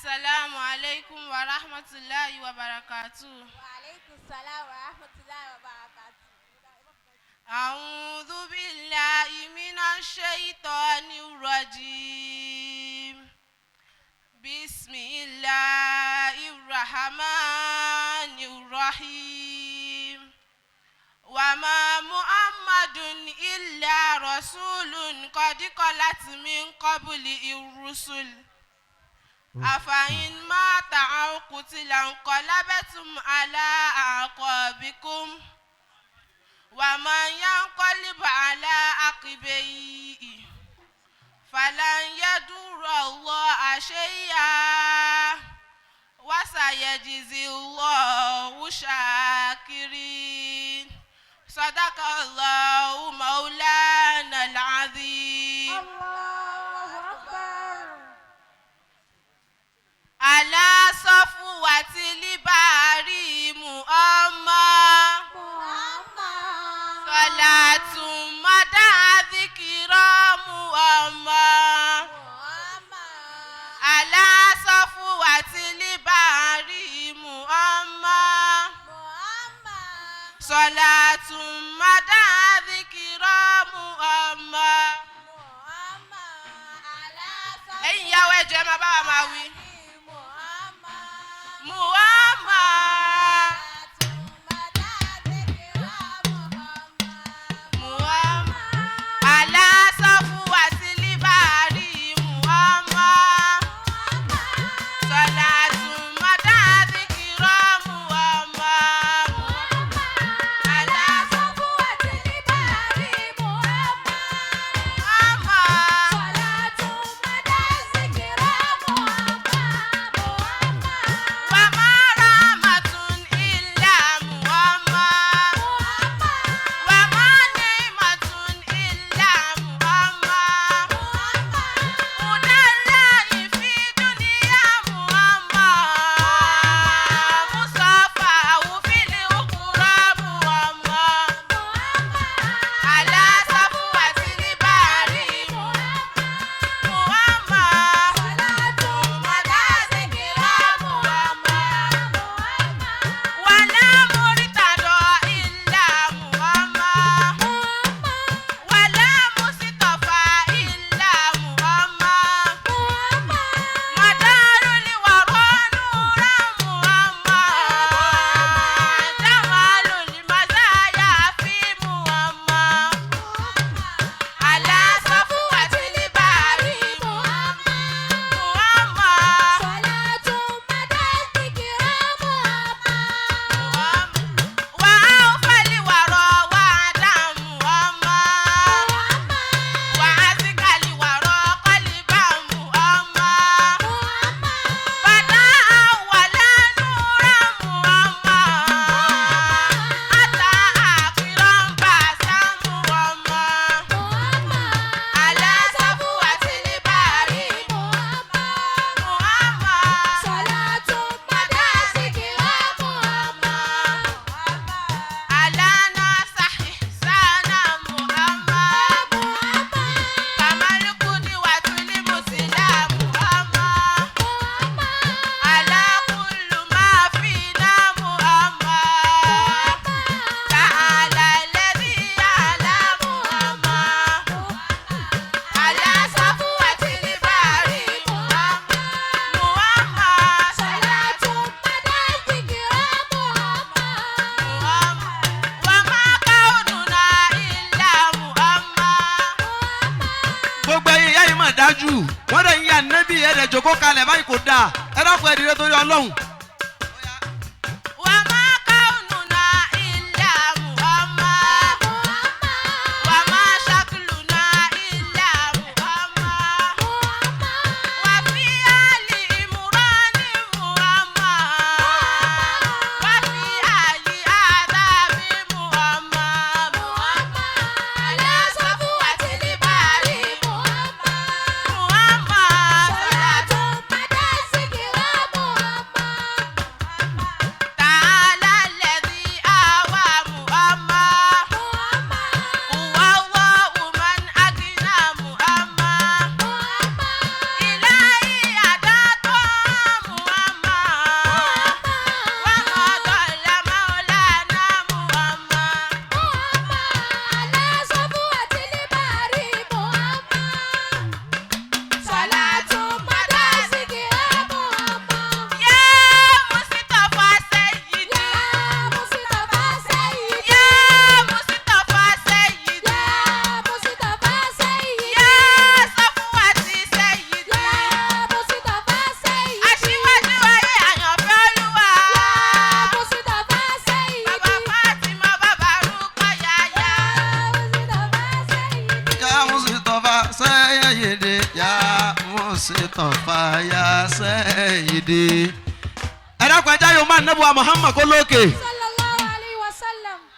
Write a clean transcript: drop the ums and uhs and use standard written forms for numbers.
Assalamu alaikum wa rahmatullahi wa barakatuh. Wa alaikum salam wa rahmatullahi wa barakatuh. A'udhu billahi minash shaitanir rajim. Bismillahirrahmanirrahim. Wa ma Muhammadun illa rasulun qad khalat min qablihi ar-rusul. Afain mata aw qutila inqalabtum ala aqabikum wa man yanqalib ala aqibihi falan yadurra Allaha shay'an wa sayajzi Allahu shakirin. Sadaqallahu maulana al-azim. Ala safwati libari Muhammad salatu mada dhikra Muhammad. Ala safwati libari Muhammad salatu mada dhikra Muhammad. Ẹ̀yin ìyàwó ẹ jọ̀ọ́ ẹ máa bá wa máa wí. Muhammad, Muhammad, ala safwati libari Muhammad, salatu mada dhikra Muhammad, ala safwati libari Muhammad, salatu mada dhikra Muhammad, wa ma rahmatun illa Muhammad, wa ma ni'matun illa Muhammad, hudallahi fi dunya Muhammad, musafahu fil ukhra Muhammad, ala safwati libari Muhammad, salatu mada dhikra Muhammad, wala murtada illa Muhammad, wala mustafa illa Muhammad, madarul wara nuran Muhammad, jamalul mazaya fi Muhammad, ala safwati libari Muhammad, salatu mada dhikra Muhammad, wa awfal wara wa'da Muhammad, wa azkal wara qalban Muhammad, bada awwala nuran Muhammad, ata akhiran ba'sa Muhammad, ala safwati libari Muhammad, salatu mada dhikra Muhammad, ala nasah ihsana Muhammad, kamal qudwatul muslim Muhammad, ala kullu ma fina Muhammad, ta'ala alladhi ala Muhammad, ala safwati libari Muhammad, salatu mada dhikra Muhammad, wa ma kaununa illa Muhammad. Gbogbo ẹ̀yin ìyá yìí mà dájú wọ́n dẹ̀ ń yà nẹ́bí ẹ̀rẹ̀ jòkó kalẹ̀ báyìí kò dáa ẹ dákun ẹ̀dìrẹ́ torí Ọlọ́run. Wa ma kaununa illa Muhammad, wa ma shakluna illa Muhammad, wa fi ali imrani Muhammad, wa fi ali adabi Muhammad, ala safwati libari Muhammad, salatu mada dhikra Muhammad, Mustafa ya Sayyidi. Ẹ̀dá kan ẹja yóò máa nẹ́bùwà Muhammad kó lókè.